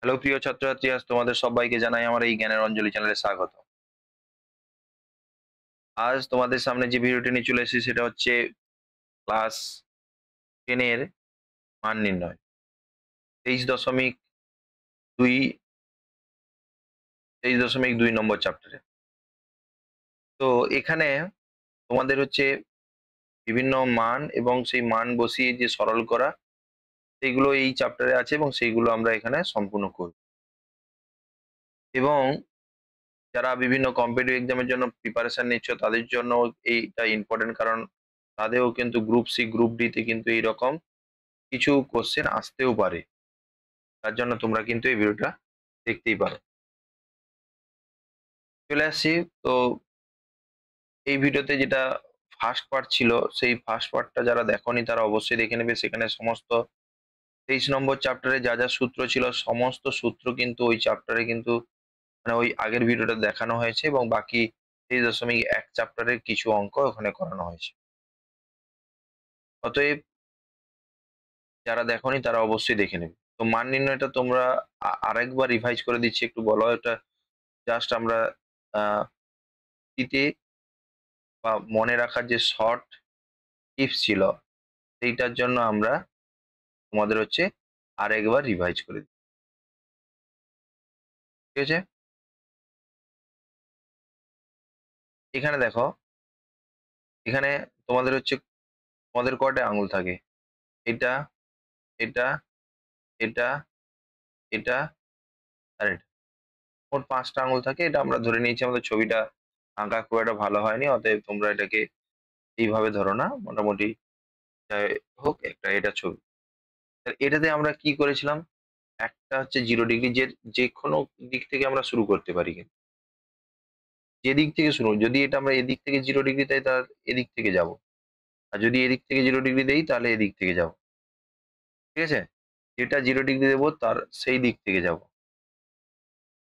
Hello প্রিয় ছাত্রছাত্রী, আজ তোমাদের সবাইকে জানাই আমার এই জ্ঞানের অঞ্জলি চ্যানেলে স্বাগত। আজ তোমাদের সামনে যে ভিডিওটি নিয়ে চলে এসেছি সেটা হচ্ছে ক্লাস 10 এর মান নির্ণয় 23.2 23.2 নম্বর চ্যাপ্টারে। তো এখানে তোমাদের হচ্ছে বিভিন্ন মান এবং সেই মান বসিয়ে যে সরল করা সেগুলো এই চ্যাপ্টারে আছে এবং সেইগুলো আমরা এখানে সম্পূর্ণ করব। এবং যারা বিভিন্ন কম্পিটিটিভ এক্সামের জন্য প্রিপারেশন নিচ্ছ তাদের জন্য এইটা ইম্পর্টেন্ট, কারণ তাদেরও কিন্তু গ্রুপ সি গ্রুপ ডি তে কিন্তু এইরকম কিছু কোশ্চেন আসতেও পারে। তার জন্য তোমরা কিন্তু এই ভিডিওটা দেখতেই পারো। চলে আসছি। তো এই ভিডিওতে যেটা ফার্স্ট পার্ট ছিল, সেই ফার্স্ট পার্টটা যারা দেখোনি তারা অবশ্যই দেখে নেবে। সেখানে সমস্ত 23 নম্বর চ্যাপ্টারে যা যা সূত্র ছিল সমস্ত সূত্র কিন্তু ওই চ্যাপ্টারে কিন্তু মানে ওই আগের ভিডিওটা দেখানো হয়েছে, এবং বাকি 23.1 চ্যাপ্টারের কিছু অঙ্ক ওখানে করানো হয়েছে। অতএব যারা দেখোনি তারা অবশ্যই দেখে নেবে। তো মান নির্ণয়টা তোমরা আরেকবার রিভাইজ করে দিচ্ছি, একটু বলো এটা। জাস্ট আমরা আহ দিতে বা মনে রাখার যে শর্ট টিপস ছিল সেইটার জন্য আমরা তোমাদের হচ্ছে আরেকবার রিভাইজ করে দিই। ঠিক আছে? এখানে দেখো, এখানে তোমাদের হচ্ছে তোমাদের কয়টা আঙুল থাকে? এটা, এটা, এটা, এটা আর এটা। মোট 5টা আঙুল থাকে। এটা আমরা ধরে নিয়েছি, আমাদের ছবিটা আঁকা খুব একটা ভালো হয়নি, অতএব তোমরা এটাকে এইভাবে ধরো না, মোটামুটি যাই হোক একটা এটা ছবি। এটাতে আমরা কি করেছিলাম, একটা হচ্ছে 0 ডিগ্রি, যে কোনো দিক থেকে আমরা শুরু করতে পারি। কিন্তু যে দিক থেকে শুরু, যদি এটা আমরা এদিক থেকে 0 ডিগ্রি দেয় তার এদিক থেকে যাব, আর যদি এদিক থেকে 0 ডিগ্রি দেই তাহলে এদিক থেকে যাব। ঠিক আছে? যেটা 0 ডিগ্রি দেবো তার সেই দিক থেকে যাব।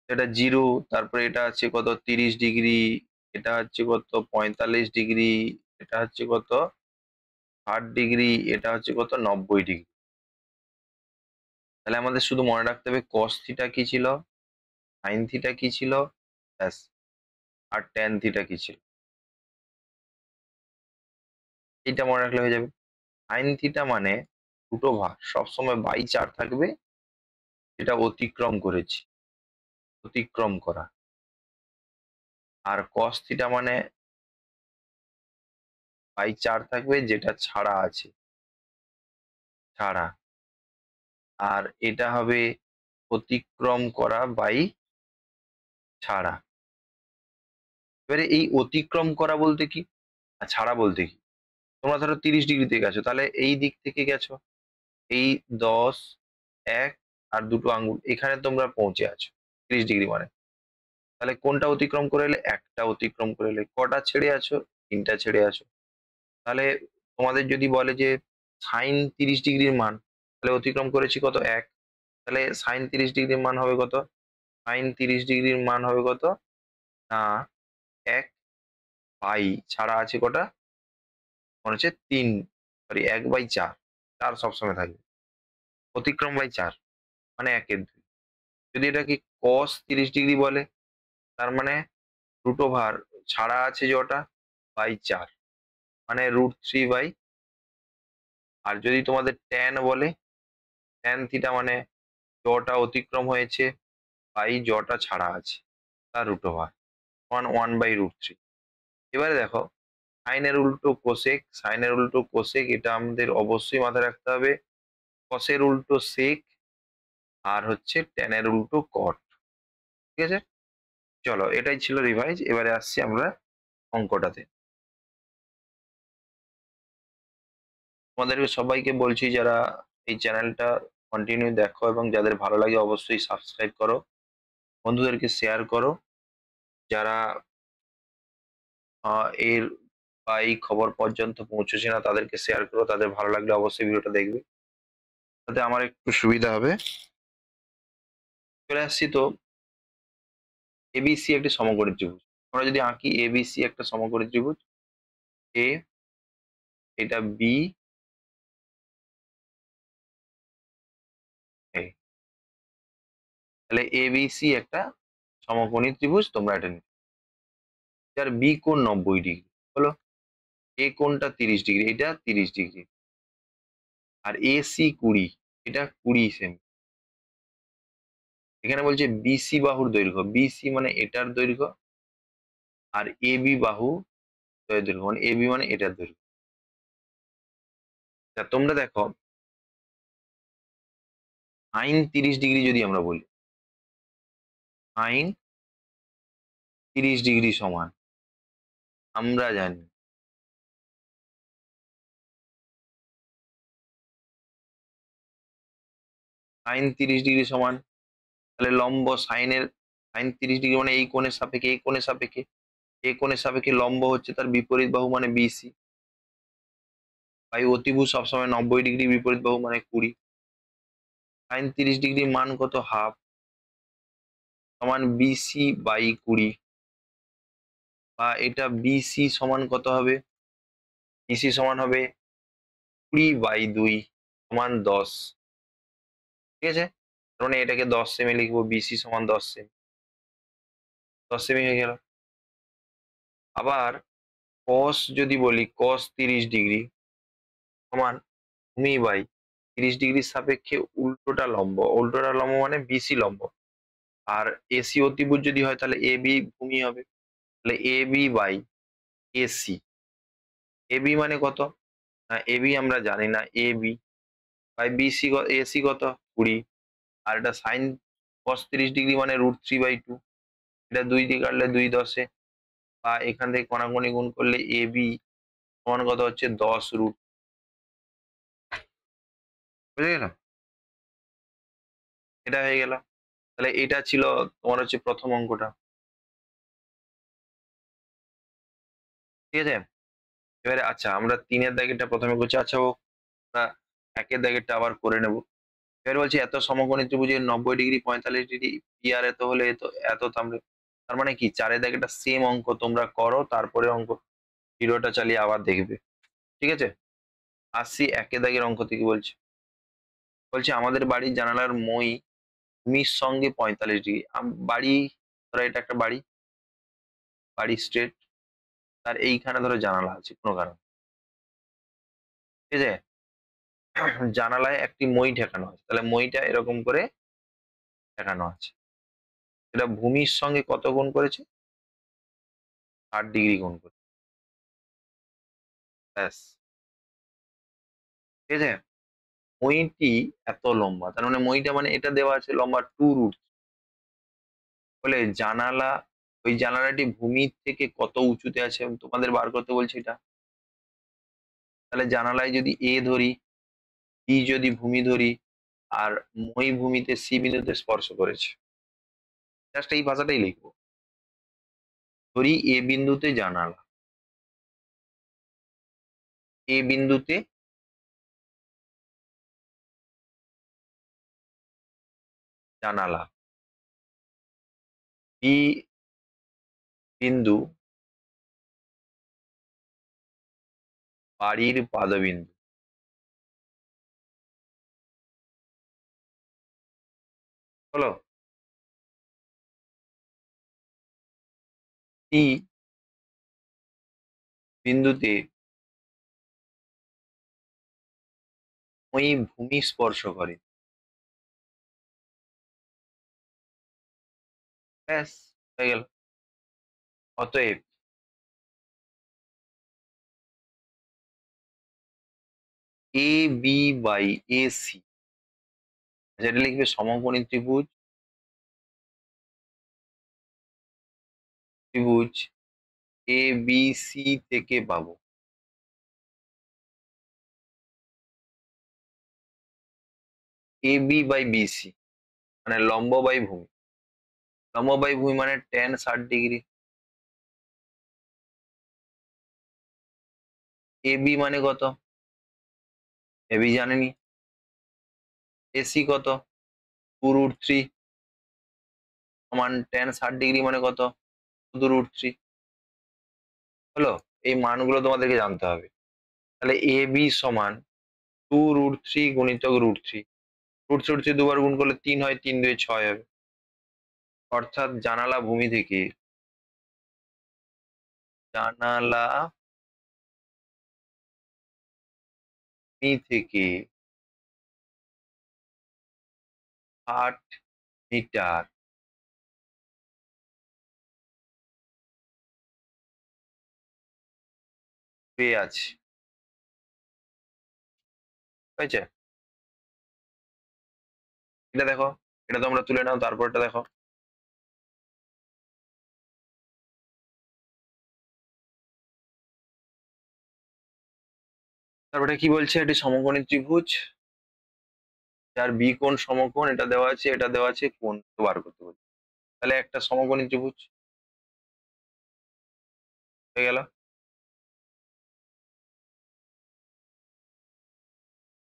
এটা 0, তারপরে এটা আছে কত 30 ডিগ্রি, এটা হচ্ছে কত 45 ডিগ্রি, এটা হচ্ছে কত 60 ডিগ্রি, এটা হচ্ছে কত 90 ডিগ্রি। তাহলে আমাদের শুধু মনে রাখতে হবে cos থিটা কি ছিল, sin থিটা কি ছিল, ব্যাস। আর tan থিটা কি ছিল, এটা মনে রাখলে হয়ে যাবে। sin থিটা মানে দুটো ভাগ সবসময় বাই 4 থাকবে, যেটা অতিক্রম করেছি, অতিক্রম করা। আর cos থিটা মানে বাই 4 থাকবে, যেটা ছাড়া আছে, ছাড়া। আর এটা হবে অতিক্রম করা বাই ছাড়া। এবারে এই অতিক্রম করা বলতে কি আর ছাড়া বলতে কি? তোমরা ধরো 30 ডিগ্রিতে গেছো, তাহলে এই দিক থেকে গেছো, এই 10, 1 আর দুটো আঙ্গুল এখানে তোমরা পৌঁছে আছো 30 ডিগ্রি মানে। তাহলে কোনটা অতিক্রম করে এলে? একটা অতিক্রম করে এলে। কটা ছেড়ে আছো? 3টা ছেড়ে আছো। তাহলে তোমাদের যদি বলে যে সাইন 30 ডিগ্রির মান, তাহলে অতিক্রম করেছি কত? 1। তাহলে সাইন 30 ডিগ্রির মান হবে কত? সাইন 30 ডিগ্রির মান হবে কত? না, 1 বাই ছাড়া আছে কটা? মনে হচ্ছে 3, সরি 1/4। 4 সবসময় থাকবে। অতিক্রম বাই 4 মানে 1/2। যদি এটাকে cos 30 ডিগ্রি বলে, তার মানে রুট ওভার ছাড়া আছে যটা বাই 4 মানে √3/। আর যদি তোমাদের ট্যান বলে, ট্যান থিটা মানে জটা অতিক্রম হয়েছে বাই জটা ছাড়া আছে, তার রুট ওভার 1/√3। এবারে দেখো, সাইনের উল্টো কোসেক, সাইনের উল্টো কোসেক এটা আমাদের অবশ্যই মাথায় রাখতে হবে। কসের উল্টো সেক, আর হচ্ছে ট্যানের উল্টো কট। ঠিক আছে? চলো, এটাই ছিল রিভাইজ। এবারে আসছি আমরা অঙ্কটাতে। তোমাদেরকে সবাইকে বলছি, যারা এই চ্যানেলটা কন্টিনিউ দেখো এবং যাদের ভালো লাগে অবশ্যই সাবস্ক্রাইব করো, বন্ধুদেরকে শেয়ার করো। যারা এর বা এই খবর পর্যন্ত পৌঁছেছে না তাদেরকে শেয়ার করো, তাদের ভালো লাগলে অবশ্যই ভিডিওটা দেখবে, তাতে আমার একটু সুবিধা হবে। চলে আসছি তো, এবিসি একটি সমকোণী ত্রিভুজ। আমরা যদি আঁকি এবিসি একটা সমকোণী ত্রিভুজ, এ, এটা বি, তাহলে এবিসি একটা সমকোণী ত্রিভুজ, তোমরা এটা নিতে। যার বি কোণ 90 ডিগ্রি হলো, এ কোণটা 30 ডিগ্রি, এটা 30 ডিগ্রি, আর এসি 20, এটা 20 সেমি। এখানে বলছে বিসি বাহুর দৈর্ঘ্য, বিসি মানে এটার দৈর্ঘ্য, আর এবি বাহু দৈর্ঘ্য মানে এবি মানে এটার দৈর্ঘ্য। তা তোমরা দেখো, সাইন 30 ডিগ্রি যদি আমরা বলি, সাইন 30 ডিগ্রি সমান, আমরা জানি সাইন 30 ডিগ্রি সমান, তাহলে লম্ব সাইনের, সাইন 30 ডিগ্রি মানে এই কোণের সাপেক্ষে, এই কোণের সাপেক্ষে, এই কোণের সাপেক্ষে লম্ব হচ্ছে তার বিপরীত বাহু মানে বিসি। তাই অতিভুজ সবসময় 90 ডিগ্রি, বিপরীত বাহু মানে 20। সাইন 30 ডিগ্রি মান কত? হাফ, সমান বিসি বাই 20, বা এটা বিসি সমান কত হবে? বিসি সমান হবে 20/2 সমান 10। ঠিক আছে, মানে এটাকে 10 সেমি লিখবো, বিসি সমান 10 সেমি, 10 সেমি হয়ে গেল। আবার কস যদি বলি, কস 30 ডিগ্রি সমান ভূমি বাই 30 ডিগ্রির সাপেক্ষে উল্টোটা লম্ব, উল্টোটা লম্ব মানে বিসি লম্ব। আর এসি অতিভুজ যদি হয় তাহলে এবি ভূমি হবে, তাহলে এবি বাই এসি। এবি মানে কত? না, এবি আমরা জানি না, এবি বাই বিসি, এসি কত? 20। আর এটা সাইন কস 30 ডিগ্রি মানে √3/2, এটা 2 দিয়ে কাটলে 2 10-এ, বা এখান থেকে কোণাকুণি গুণ করলে এবি সমান কত হচ্ছে? 10 √। বুঝে গেল? এটা হয়ে গেল। তাহলে এটা ছিল তোমার হচ্ছে প্রথম অঙ্কটা। ঠিক আছে, এবারে আচ্ছা আমরা 3-এর দাগেরটা প্রথমে করছি, আচ্ছা ও আমরা 1-এর দাগেরটা আবার করে নেব। এবার বলছি এত সমকোণী ত্রিভুজের 90 ডিগ্রি 45 ডিগ্রি পি আর এত হলে এত এত তাহলে তার মানে কি 4-এর দাগেরটা সেম অঙ্ক তোমরা করো, তারপরে অঙ্ক ভিডিওটা চালিয়ে আবার দেখবে। ঠিক আছে, আসছি 1-এর দাগের অঙ্ক থেকে। বলছি বলছি আমাদের বাড়ির জানালার মই ভূমির সঙ্গে 45 ডিগ্রি। বাড়ি, ধরো এটা একটা বাড়ি, বাড়ি স্ট্রেট, তার এইখানে ধরো জানালা আছে কোনো কারণ। ঠিক আছে, জানালায় একটি মই ঠেকানো আছে, তাহলে মইটা এরকম করে ঠেকানো আছে, এটা ভূমির সঙ্গে কত গুণ করেছে? 60 ডিগ্রি গুণ করে, ব্যাস। ঠিক আছে, মইটি এত লম্বা, তার মানে মইটা মানে এটা দেওয়া আছে লম্বা 2√, বলে জানালা, ওই জানালাটি ভূমির থেকে কত উঁচুতে আছে তোমাদের বার করতে বলছে এটা। তাহলে জানালায় যদি এ ধরি, বি যদি ভূমি ধরি, আর মই ভূমিতে সি বিন্দুতে স্পর্শ করেছে, জাস্ট এই ভাষাটাই লিখবো। ধরি এ বিন্দুতে জানালা, এ বিন্দুতে জানালা, বি বিন্দু বাড়ির পাদবিন্দু, হলো। সি বিন্দুতে মই ভূমি স্পর্শ করে, ব্যাস হয়ে গেল। অতএব এ বি বাই এ সি, যেটা লিখবে সমকোণী ত্রিভুজ, ত্রিভুজ এ বি সি থেকে পাবো এ বি বাই বিসি, মানে লম্ব বাই ভূমি, লম্ব বাই ভূমি মানে tan 60 ডিগ্রি। এ বি মানে কত? এ বি জানেনি। এসি কত? 2√3 সমান tan 60 ডিগ্রি মানে কত? 2√3, হলো। এই মানগুলো তোমাদেরকে জানতে হবে। তাহলে এ বি সমান 2√3 গুণিতক √3, √3 দুবার গুণ করলে 3 হয়, 3 2 6 হবে। অর্থাৎ জানালা ভূমি থেকে, জানালা ভূমি থেকে 60 মিটার পেয়ে আছে। হয়েছে? এটা দেখো, এটা তোমরা তুলে নাও, তারপরটা দেখো। তারপরে কি বলছে, এটি সমকোণী ত্রিভুজ যার বি কোণ সমকোণ, এটা দেওয়া আছে, এটা দেওয়া আছে, কোণ বার করতে বলছে। তাহলে একটা সমকোণী ত্রিভুজ হয়ে গেল।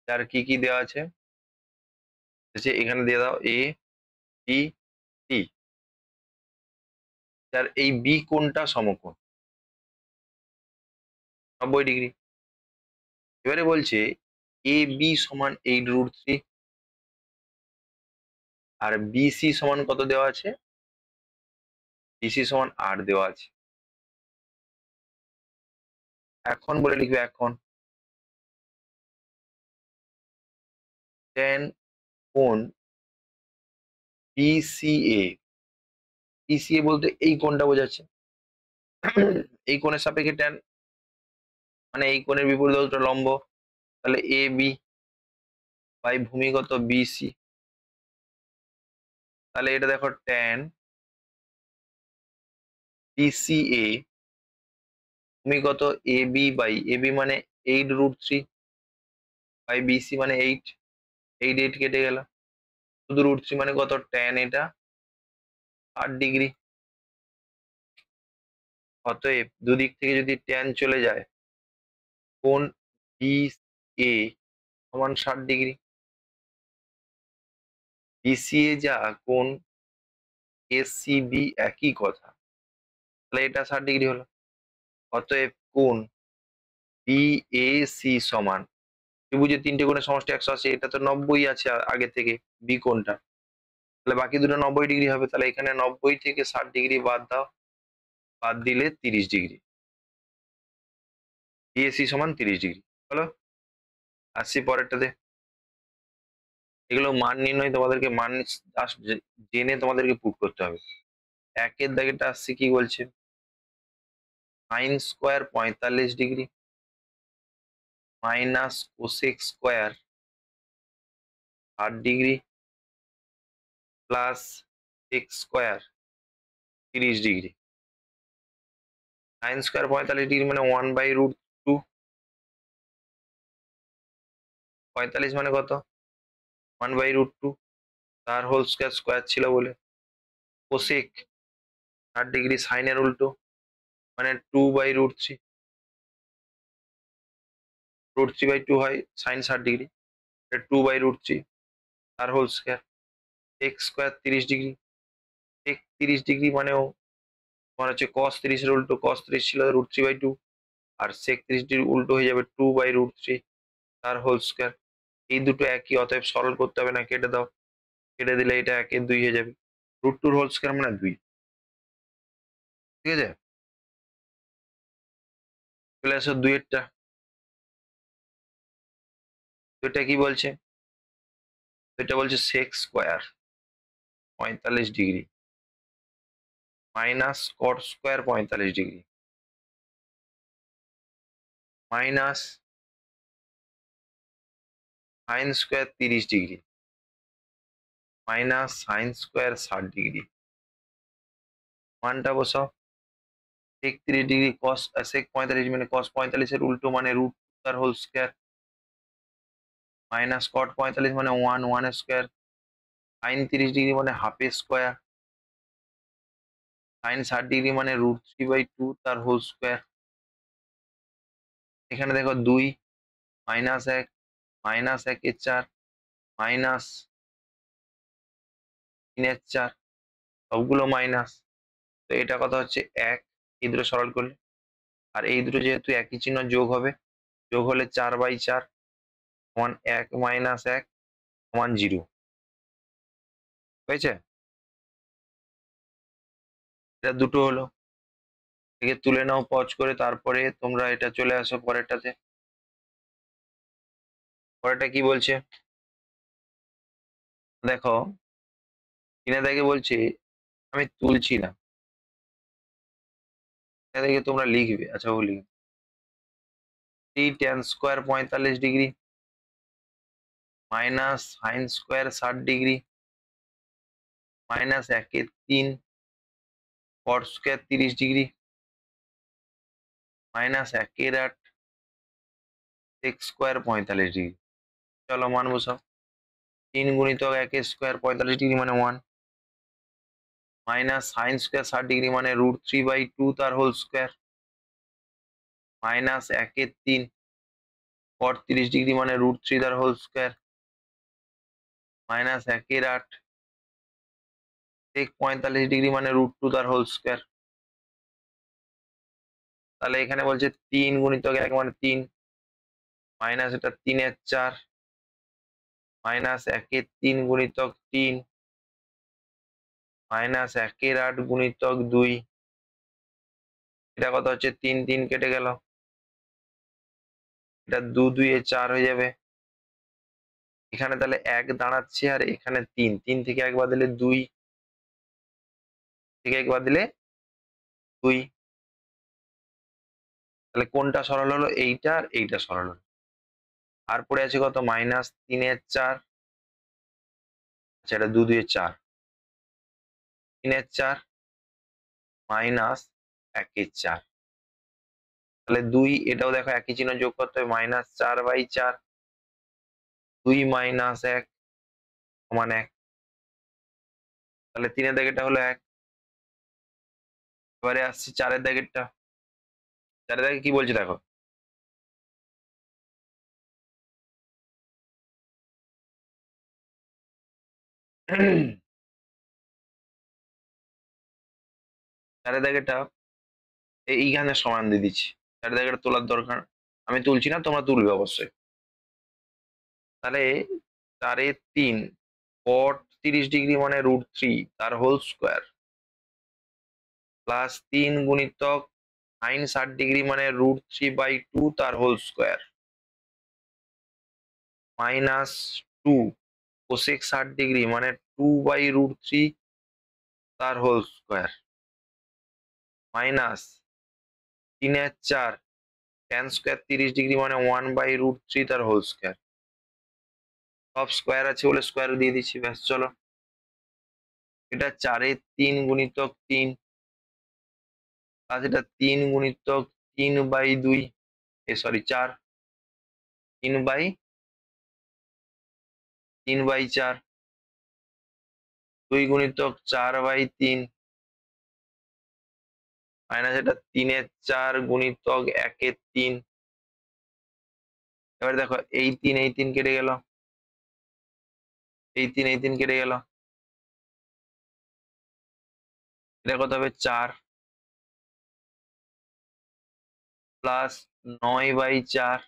যার কি কি দেওয়া আছে, এখানে দিয়ে দাও এ বি সি, যার এই বি কোণটা সমকোণ 90 ডিগ্রি। এবারে বলছে এ বি সমান 8√3, আর বিসি সমান কত দেওয়া আছে, বিসি সমান 8 দেওয়া আছে। এখন বলে লিখবে, এখন tan কোণ বিসিএ, বিসিএ বলতে এই কোণটা বোঝাচ্ছে। এই কোণের সাপেক্ষে tan, মানে এই কোণের বিপরীত লম্ব, তাহলে এ বি বাই ভূমিগত বিসি। তাহলে এটা দেখো tan বিসিএ ভূমিগত A B by A B মানে 8√3 বাই বিসি মানে 8, 8 কেটে গেল, শুধু √3 মানে কত, tan এটা 8 ডিগ্রি। অতএব দুদিক থেকে যদি tan চলে যায়, কোণ বি এ সমান 60 ডিগ্রি, বিসিএ যা কোণ এসিবি একই কথা, তাহলে এটা 60 ডিগ্রি হলো। অতএব কোণ বিএসি সমান, ত্রিভুজের তিনটে কোণের সমষ্টি 180, এটা তো 90 আছে আগে থেকে বি কোণটা, তাহলে বাকি দুটো 90 ডিগ্রি হবে। তাহলে এখানে 90 থেকে 60 ডিগ্রি বাদ দাও, বাদ দিলে 30 ডিগ্রি, বিএসি সমান 30 ডিগ্রি হলো। আসছি পরেরটাতে। এগুলো মান নির্ণয়, তোমাদেরকে মান just জেনে তোমাদেরকে পুট করতে হবে। একের দাগেরটা আসছে, কি বলছে, sine square 45 degree minus cosec square 60 degree plus x square 30 degree. Sine square 45 degree মানে 1/√2, 45 মানে কত, 1/√2, তার হোল স্কোয়ার, স্কোয়ার ছিল বলে। কোসেক 60 ডিগ্রি সাইনের উল্টো, মানে 2/√3, √3/2 হয় সাইন 60 ডিগ্রি, 2/√3 তার whole square. X square 30 degree, এক 30 ডিগ্রি মানেও তোমার হচ্ছে cos 30 এর উল্টো, cos 30 ছিল √3/2, আর sec 30 উল্টো হয়ে যাবে 2/√3 তার হোল স্কোয়ার। এই দুটো একই, অতএব সরল করতে হবে না, কেটে দাও, কেটে দিলে এটা 1 এর 2 হয়ে যাবে, √2 হোল স্কোয়ার মানে 2। ঠিক আছে, চলে আসো 2 এরটা। 2টা কি বলছে, এটা বলছে sec square 45 degree minus cot square 45 degree minus sine square 30 degree minus sine square 60 degree. মানটা বসাও, sec 30 ডিগ্রি cos sec 45 মানে cos 45 এর উল্টো মানে √2 তার হোল স্কোয়ার, মাইনাস cot 45 মানে 1 স্কোয়ার, সাইন 30 ডিগ্রি মানে হাফ স্কোয়ার, সাইন 60 ডিগ্রি মানে √3/2 তার হোল স্কোয়ার। এখানে দেখো 2 -1 -1 এর 4 মাইনাস 3 এর 4, সবগুলো মাইনাস, তো এটা কথা হচ্ছে 1, এই দুটো সরল করলে। আর এই দুটো যেহেতু একই চিহ্ন যোগ হবে, যোগ হলে 4/4 সমান 1 - 1 সমান 0 হয়েছে। এটা দুটো হলো, একে তুলে নাও পজ করে, তারপরে তোমরা এটা চলে আসো পরেরটাতে। পরেরটা কি বলছে দেখো, কিনা দেখে বলছে, আমি তুলছি না, এটা দেখে তোমরা লিখবে। আচ্ছা ও লিখবে tan square 45 degree minus sine square 60 degree minus 1/3 cot square 30 degree minus 1/8 sec square 45 degree. চলো মান বসাও। 3 × 1 স্কোয়ার 45 ডিগ্রি মানে 1, মাইনাস সাইন স্কোয়ার 60 ডিগ্রি মানে √3/2 তার হোল স্কোয়ার, মাইনাস 1/3 কট 30 ডিগ্রি মানে √3 তার হোল স্কোয়ার, মাইনাস 1/8 সেক 45 ডিগ্রি মানে √2 তার হোল স্কোয়ার। তাহলে এখানে বলছে 3 × 1 মানে 3, মাইনাস এটা 3/4 মাইনাস 1/3 × 3 মাইনাস 1/8 × 2, এটা কত হচ্ছে 3 3 কেটে গেল, এটা 2 2 এ 4 হয়ে যাবে। এখানে তাহলে 1 দাঁড়াচ্ছে আর এখানে 3, 3 থেকে 1 বাদ দিলে 2, থেকে 1 বাদ দিলে 2, তাহলে কোনটা সরল হলো, এইটা আর এইটা সরল হলো। আর পড়ে আছে কত, মাইনাস 3/4, আচ্ছা এটা 2 2 এ 4, 3/4 মাইনাস 1/4, তাহলে 2, এটাও দেখো একই চিহ্ন যোগ করতে হবে, মাইনাস 4/4, 2 মাইনাস 1 সমান 1, তাহলে 3 এর দাগেরটা হলো 1। এবারে আসছি 4 এর দাগেরটা। 4 এর দাগে কি বলছে দেখো, চারের দাগেরটা এইখানে সমান দিয়ে দিচ্ছি, চারের দাগেরটা তোলার দরকার, আমি তুলছি না, তোমরা তুলবে অবশ্যই। তাহলে 4/3 কট 30 ডিগ্রি মানে √3 তার whole square, plus 3 × sine 60 degree মানে √3/2 তার whole square, minus 2 cosec 60 degree মানে 2/√3 তার whole square, minus 3/4 tan square 30 degree মানে 1/√3 তার হোল স্কোয়ার। সব স্কোয়ার আছে বলে স্কোয়ার দিয়ে দিচ্ছি, ব্যাস চলো। এটা 4/3 × 3 প্লাস এটা 3 × 3/2, সরি 4, 3/4, 2 × 4/3 মাইনাস এটা 3/4 × 1/3। এবার দেখো এই 3 এই 3 কেটে গেল, এই 3 এই 3 কেটে গেল, এটা কত হবে 4 প্লাস 9/4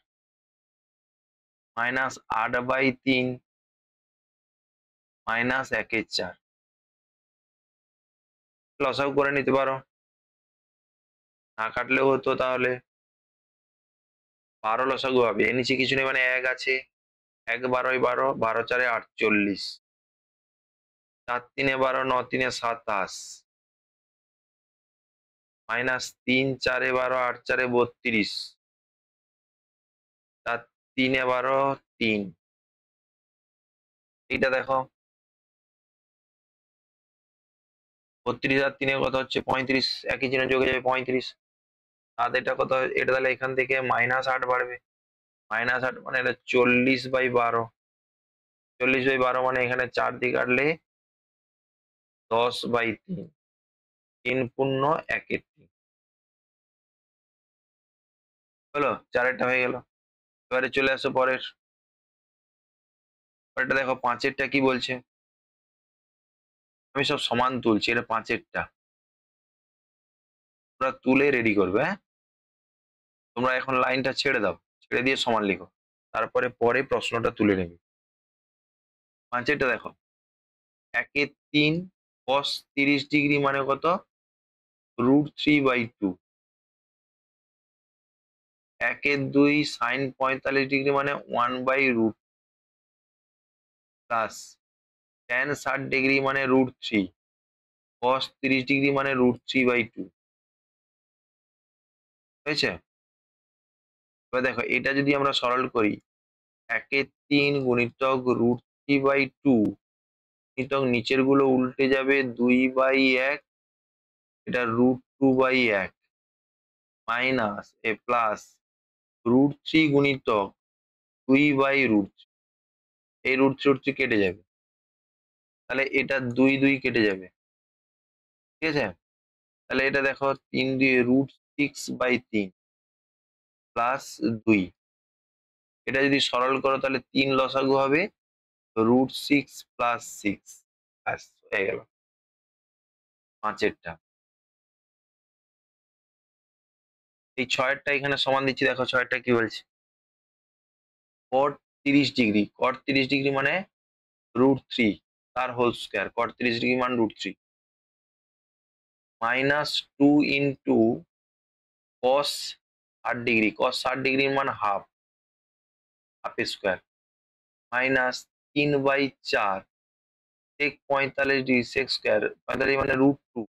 মাইনাস 8/3 মাইনাস 1/4। লসাগু করে নিতে পারো, না কাটলেও হতো, তাহলে 12 লসাগু হবে, এর নিচে কিছু নেই মানে 1 আছে, 1 12 12, 12 4 48, 4 3 12, 9 3 27, মাইনাস 3 4 12, 8 4 32, 4 3 12 3, এইটা দেখো 32 আর 3 কত হচ্ছে 35, একই চিহ্ন যোগে যাবে 35, আর এটা কত, এটা তাহলে এখান থেকে -8 বাড়বে, -8 মানে এটা 40/12, 40/12 মানে এখানে 4 দিয়ে কাটলে 10/3, 3 পূর্ণ 1/3 হলো, 4-এরটা হয়ে গেল। এবারে চলে আসো পরের, পরেরটা দেখো 5-এরটা কি বলছে, আমি সব সমান তুলছি, এটা 5-এরটা তোমরা তুলে রেডি করবে, হ্যাঁ তোমরা এখন লাইনটা ছেড়ে দাও, ছেড়ে দিয়ে সমান লিখো, তারপরে পরে প্রশ্নটা তুলে নেবে। 5-এরটা দেখো, 1/3 cos 30 ডিগ্রি মানে কত, √3/2। 1/2 সাইন 45 ডিগ্রি মানে 1/√, প্লাস ট্যান 60 ডিগ্রি মানে √3, কস 30 ডিগ্রি মানে √3/2। হয়েছে? এবার দেখো এটা যদি আমরা সরল করি, 1/3 গুণিতক √3/2 গুণিতক নিচের গুলো উল্টে যাবে 2/1, এটা √2/1 মাইনাস এ প্লাস √3 গুণিতক 2/√3, এই √3 কেটে যাবে, তাহলে এটা 2 কেটে যাবে। ঠিক আছে, তাহলে এটা দেখো 3 √6/3 প্লাস 2, এটা যদি সরল করো তাহলে 3 লসাগু হবে, √6 প্লাস 6, ব্যাস হয়ে গেল পাঁচেরটা। এই ছয়েরটা এখানে সমান দিচ্ছি, দেখো ছয়েরটা কি বলছে, cot 30 ডিগ্রি, cot 30 ডিগ্রি মানে √3 তার হোল স্কোয়ার, cot 30 ডিগ্রি মানে √3 minus 2 into cos 60 degree, cos 60 degree মান half, half square minus 3/4 sec 45 degree sec square, 45 মানে √2,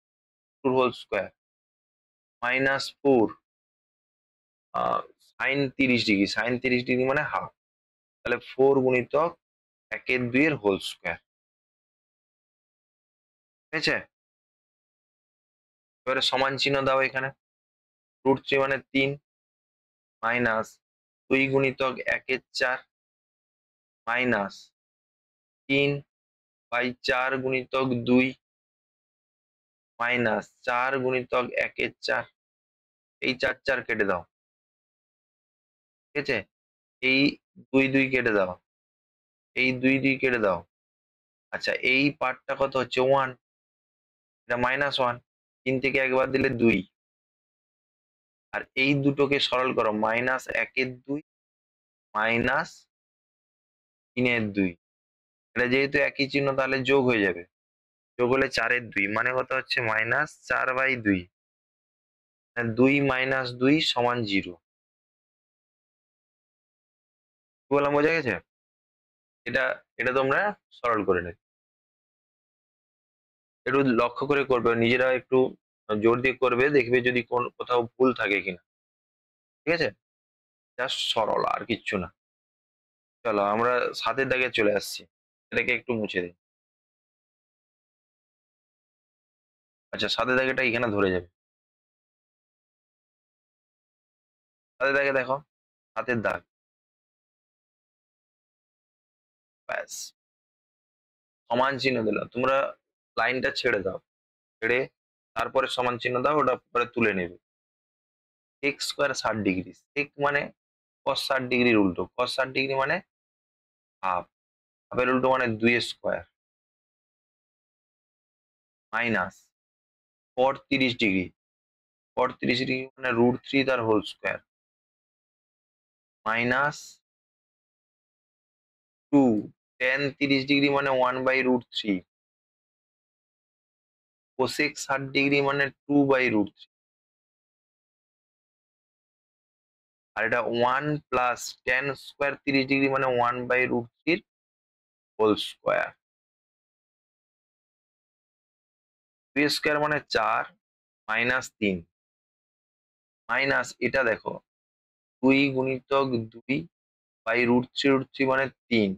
two whole square minus 4 sine 30 degree, sine 30 degree মানে হাফ, তাহলে 4 গুণিতক 1/2 এর whole square. ঠিক আছে, এবারে সমান চিহ্ন দাও এখানে, √3 মানে 3 মাইনাস 2 গুণিতক 1/4 মাইনাস 3/4 গুণিতক 2 মাইনাস 4 গুণিতক 1/4, এই 4 4 কেটে দাও। ঠিক আছে, এই 2 কেটে দাও, এই 2 কেটে দাও। আচ্ছা, এই পার্টটা কত হচ্ছে 1, এটা -1, 3 থেকে একবার দিলে 2, আর এই দুটোকে সরল করো, -1/2 মাইনাস 3/2, এটা যেহেতু একই চিহ্ন তাহলে যোগ হয়ে যাবে, যোগ হলে 4/2 মানে কত হচ্ছে -4/2, 2 - 2 সমান 0। কি বললাম, বোঝা গেছে? এটা এটা তোমরা সরল করে নেবে, একটু লক্ষ্য করে করবে, নিজেরা একটু জোর দিয়ে করবে, দেখবে যদি কোথাও ভুল থাকে কিনা। ঠিক আছে, জাস্ট সরল আর কিচ্ছু না। চলো আমরা 7 দাগে চলে আসছি, এটাকে একটু মুছে দিই। আচ্ছা, 7 দাগেটা এখানে ধরে যাবে। 7 দাগে দেখো, 7 দাগ, ব্যাস সমান চিহ্ন দিলাম, তোমরা লাইনটা ছেড়ে দাও, ছেড়ে তারপরে সমান চিহ্ন দাও, ওটা পরে তুলে নেবে। সেক স্কোয়ার 60 ডিগ্রি, সেক মানে cos 60 ডিগ্রির উল্টো, cos 60 ডিগ্রি মানে হাফ, হাফের উল্টো মানে 2 square minus cot 30 degree, cot 30 degree মানে √3 তার whole square minus 2 tan 30 degree মানে 1/√3, cosec 60 ডিগ্রি মানে 2/√3, আর এটা 1 প্লাস tan স্কোয়ার 30 ডিগ্রি মানে 1/√3 হোল স্কোয়ার, 2 স্কোয়ার মানে 4 মাইনাস 3 মাইনাস এটা দেখো 2 গুণিতক 2/√3, মানে 3।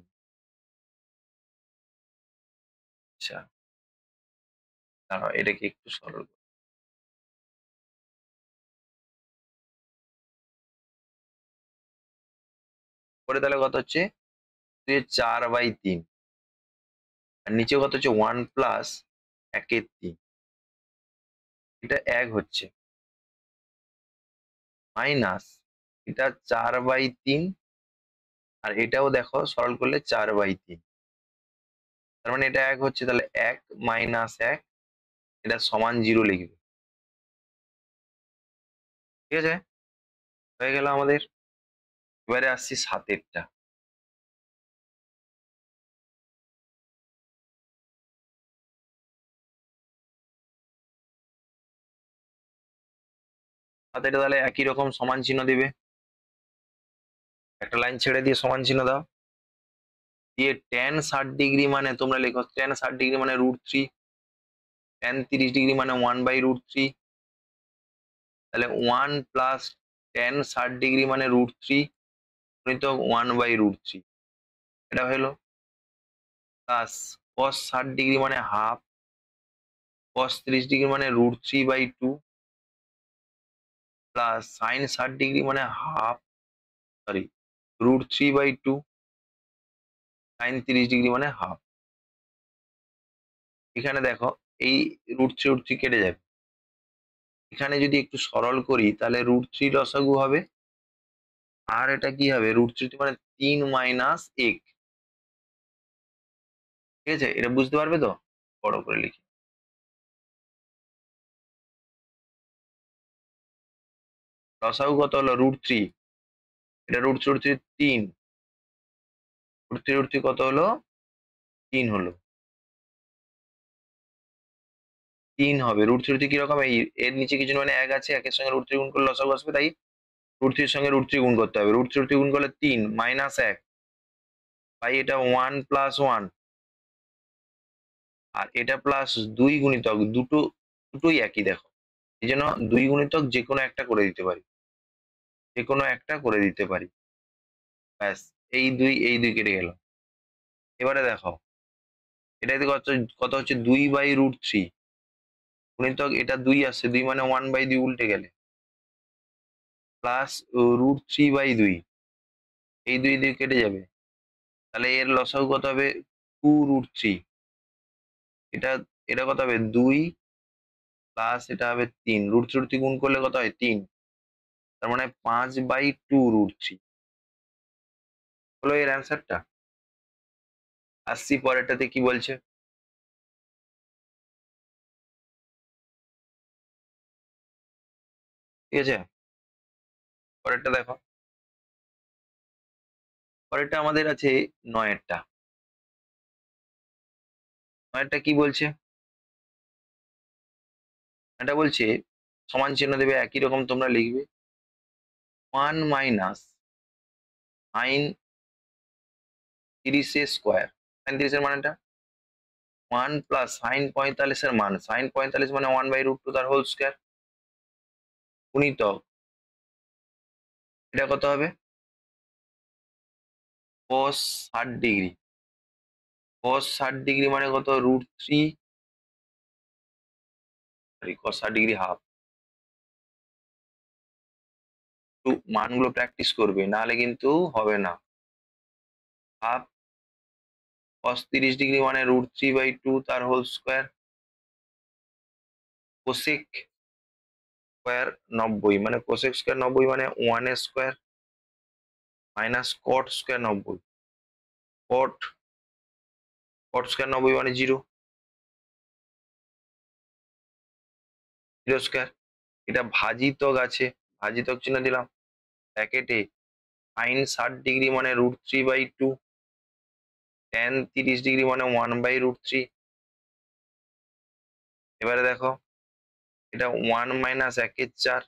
আচ্ছা, দাঁড়াও এটাকে একটু সরল করে, তাহলে কত হচ্ছে 4/3, আর নিচে কত হচ্ছে 1 প্লাস 1/3, এটা 1 হচ্ছে মাইনাস এটা 4/3, আর এটাও দেখো সরল করলে 4/3, তার মানে এটা 1 হচ্ছে, তাহলে 1 মাইনাস 1, এটা সমান 0 লিখবে। ঠিক আছে, হয়ে গেল আমাদের। এবারে আসছি 7-এরটা। হাতে এটা তাহলে একই রকম সমান চিহ্ন দিবে, একটা লাইন ছেড়ে দিয়ে সমান চিহ্ন দাও, দিয়ে tan 60 ডিগ্রি মানে তোমরা লেখো tan 60 ডিগ্রি মানে √3, tan 30 ডিগ্রি মানে 1/√3, তাহলে 1 প্লাস tan 60 ডিগ্রি মানে √3 গুণিতক 1/√3, এটা হলো। প্লাস cos 60 ডিগ্রি মানে হাফ, cos 30 ডিগ্রি মানে √3/2, প্লাস sin 60 ডিগ্রি মানে হাফ, সরি √3/2, sin 30 ডিগ্রি মানে হাফ। এখানে দেখো এই √3 কেটে যাবে, এখানে যদি একটু সরল করি তাহলে √3 লসাগু হবে, আর এটা কি হবে √3 মানে 3 মাইনাস 1, ঠিক আছে? এটা বুঝতে পারবে তো? বড় করে লিখি, লসাগু কত হলো √3, এটা √3 3, √3 কত হলো 3 হলো, 3 হবে। √3 কিরকম, এই এর নিচে কিছু মানে 1 আছে, 1 এর সঙ্গে √3 গুণ করলে লসাগু আসবে, তাই √3 এর সঙ্গে √3 গুণ করতে হবে, √3 গুণ করলে 3 মাইনাস 1, তাই এটা 1 প্লাস 1, আর এটা প্লাস 2 গুণিতক, দুটোই একই দেখো, এই জন্য 2 গুণিতক যে কোনো একটা করে দিতে পারি, যে কোনো একটা করে দিতে পারি, ব্যাস। এই দুই কেটে গেল। এবারে দেখো এটা কত, কত হচ্ছে 2/√3 গুণিতক এটা 2 আসছে, 2 মানে 1/2 উল্টে গেলে, প্লাস √3/2, এই দুই কেটে যাবে, তাহলে এর লসাগু কত হবে 2√3, এটা এটা কত হবে 2 প্লাস এটা হবে 3, √3 গুণ করলে কত হয় 3, তার মানে 5/2√3 হলো এর অ্যান্সারটা। আসছি পরেরটাতে কি বলছে, ঠিক আছে? পরেরটা দেখো, পরেরটা আমাদের আছে 9-এরটা। 9-এরটা কি বলছে, এটা বলছে সমান চিহ্ন দেবে, একই রকম তোমরা লিখবে 1 মাইনাস সাইন 30 এর স্কোয়ার, সাইন 30 এর মানেটা 1 প্লাস সাইন 45 এর মান, সাইন 45 মানে 1/√2 তার হোল স্কোয়ার, গুণিতক এটা কত হবে cos 60 ডিগ্রি, cos 60 ডিগ্রি মানে কত √3, সরি cos 60 ডিগ্রি হাফ, একটু মানগুলো প্র্যাকটিস করবে নাহলে কিন্তু হবে না। হাফ cos 30 ডিগ্রি মানে √3/2 তার হোল স্কোয়ার, কোসেক স্কোয়ার 90 মানে কোসেক স্কোয়ার 90 মানে 1 এর স্কোয়ার, মাইনাস কট স্কোয়ার 90, কট কট স্কোয়ার 90 মানে 0, 0 স্কোয়ার। এটা ভাজিতক আছে, ভাজিতক চিহ্ন দিলাম, ব্র্যাকেটে সাইন 60 ডিগ্রি মানে √3/2, tan 30 ডিগ্রি মানে 1/√3। এবারে দেখো এটা 1 মাইনাস 1/4,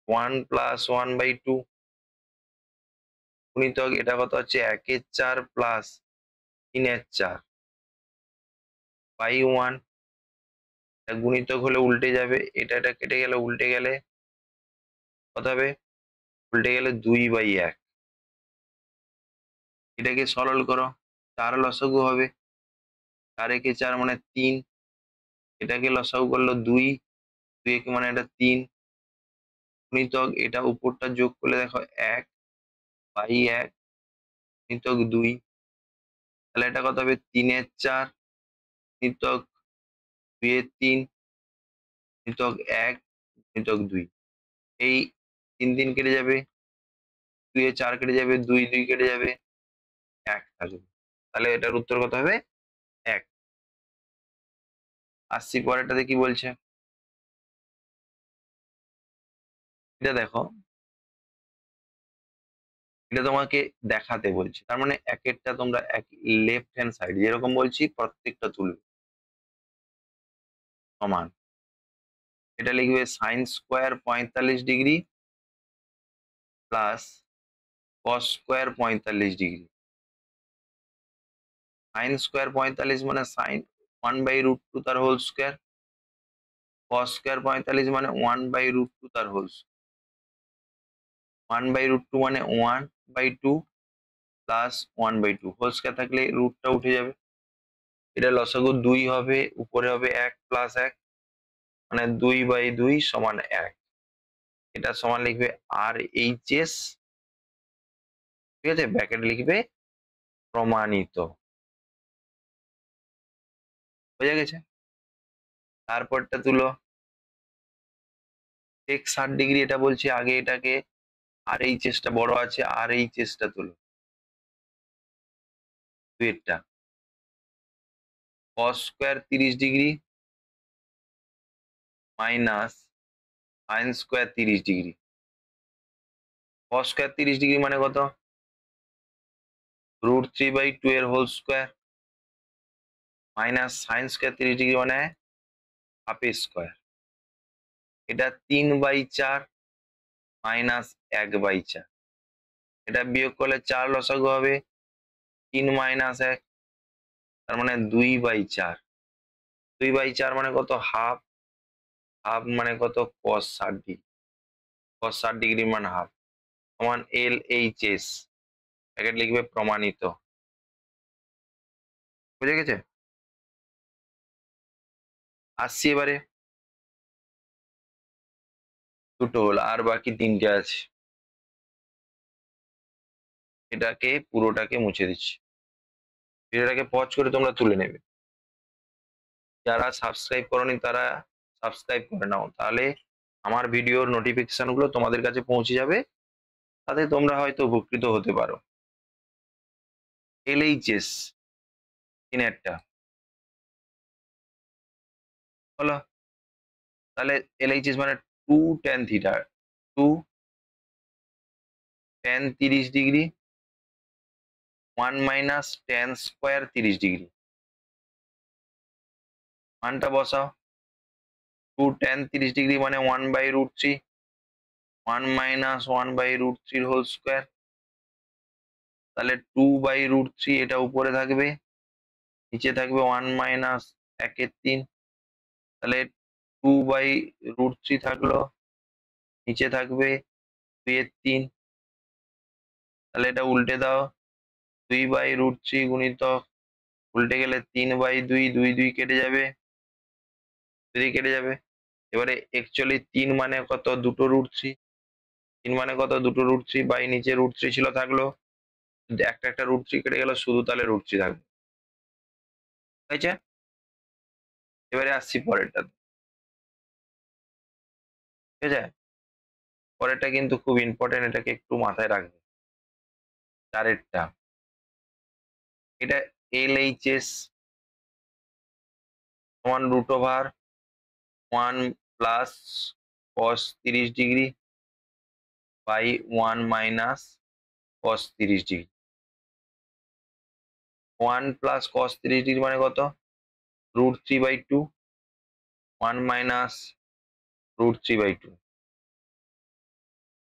1 প্লাস 1/2 গুণিতক এটা কত হচ্ছে 1/4 প্লাস 3/4 বাই 1, গুণিতক হলে উল্টে যাবে, এটা কেটে গেলে উল্টে গেলে কত হবে, উল্টে গেলে 2/1, এটাকে সরল করো, 4 লসাগু হবে, 4 একে 4 মানে 3, এটাকে লসাগু করলো 2, 2 একে মানে এটা 3, গুণিতক এটা উপরটা যোগ করলে দেখো 1/1 গুণিতক 2, তাহলে এটা কত হবে 3/4 গুণিতক 2/3 গুণিতক 1 গুণিতক 2, এই 3 কেটে যাবে, 2/4 কেটে যাবে, 2 কেটে যাবে, 1 থাকবে, তাহলে এটার উত্তর কত হবে 1। আসছি পরেরটাতে কি বলছে, এটা দেখো, এটা তোমাকে দেখাতে বলছে, তার মানে একেরটা তোমরা এক লেফট হ্যান্ড সাইড যেরকম বলছি প্রত্যেকটা তুলবে সমান, এটা লিখবে sine square 45 degree plus cos square 45 degree. Sine square 45 মানে সাইন 1/√2 তার হোল স্কোয়ার, কস স্কোয়ার 45 মানে 1/√2 তার হোল, 1/√2 মানে 1/2 প্লাস 1/2 হোল স্কোয়ার থাকলে রুটটা উঠে যাবে। এটা লসাগু 2 হবে, উপরে হবে 1 প্লাস 1 মানে 2/2 সমান 1। এটা সমান লিখবে আর এইচ এস, ঠিক আছে, ব্র্যাকেট লিখবে প্রমাণিত। বোঝা গেছে? তারপরটা তুলো টেক 60 ডিগ্রি, এটা বলছি আগে এটাকে আর এইচ এস টা বড় আছে, আর এইচ এস টা তুলো দুয়েরটা। Cos square 30 degree minus sine square 30 degree. Cos square 30 degree মানে কত? √3/2 এর whole square minus sine square 30 degree মানে হাফ স্কোয়ার। এটা 3/4 মাইনাস 1/4। এটা বিয়োগ করলে 4 লসাগু হবে, 3 মাইনাস 1 তার মানে 2/4। 2/4 মানে কত? হাফ। হাফ মানে কত? cos 60 degree. cos 60 ডিগ্রি মানে হাফ সমান LHS, ব্র্যাকেট লিখবে প্রমাণিত। বুঝে গেছে? আসছি এবারে দুটো হল, আর বাকি 3টে আছে। এটাকে পুরোটাকে মুছে দিচ্ছি, ভিডিওটাকে পজ করে তোমরা তুলে নেবে। যারা সাবস্ক্রাইব করনি তারা সাবস্ক্রাইব করে নাও, তাহলে আমার ভিডিওর নোটিফিকেশন গুলো তোমাদের কাছে পৌঁছে যাবে, তাতে তোমরা হয়তো উপকৃত হতে পারো। LHS তিনেরটা হলো, তাহলে LHS মানে 2 tan theta, 2 tan 30 degree 1 minus tan square 30 degree. মানটা বসাও, 2 tan 30 ডিগ্রি মানে 1/√3, 1 মাইনাস 1/√3 হোল স্কোয়ার, তাহলে 2/√3 এটা উপরে থাকবে, নিচে থাকবে 1 মাইনাস 1/3, তাহলে 2/√3 থাকলো, নিচে থাকবে 2/3। তাহলে এটা উল্টে দাও, 2/√3 গুণিতক উল্টে গেলে 3/2, 2 2 কেটে যাবে, 2 কেটে যাবে। এবারে অ্যাকচুয়ালি 3 মানে কত? দুটো √3। 3 মানে কত? দুটো √3 বাই নিচে √3 ছিল থাকলো, একটা একটা √3 কেটে গেল, শুধু তাহলে √3 থাকবে। হয়েছে? এবারে আসছি পরেরটা, ঠিক আছে? পরেরটা কিন্তু খুব ইম্পর্টেন্ট, এটাকে একটু মাথায় রাখবে। চারেরটা, এটা LHS সমান √1 plus cos 30 degree by 1 minus cos 30 degree. 1 plus cos 30 degree মানে কত? √3/2, 1 মাইনাস √3/2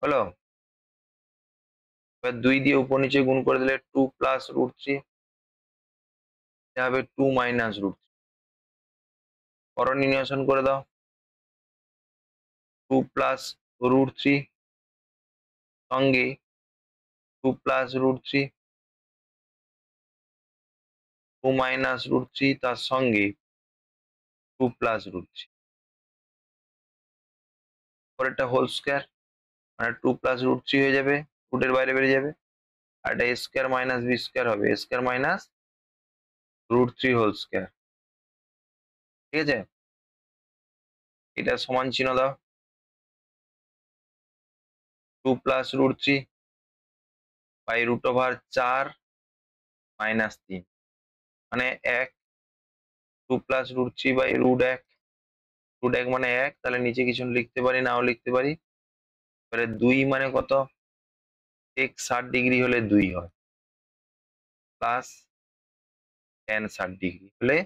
হলো। এবার 2 দিয়ে উপর নিচে গুণ করে দিলে 2 প্লাস √3, এটা হবে 2 মাইনাস √3। করণীয়সন করে দাও, 2 প্লাস √3 সঙ্গে 2 প্লাস √3, 2 মাইনাস √3 তার সঙ্গে 2 প্লাস √3, পরেরটা হোল স্কোয়ার মানে 2 প্লাস √3 হয়ে যাবে, রুটের বাইরে বেরিয়ে যাবে, আর এটা a square minus b square হবে, a square minus √3 whole square. ঠিক আছে? এটা সমান চিহ্ন দাও, 2 প্লাস √3 বাই √4 মাইনাস 3 মানে 1, 2 প্লাস √3 বাই √1, √1 মানে 1, তাহলে নিচে কিছু লিখতে পারি, নাও লিখতে পারি। এবারে 2 মানে কত? টেক 60 ডিগ্রি হলে 2 হয়, প্লাস tan 60 ডিগ্রি হলে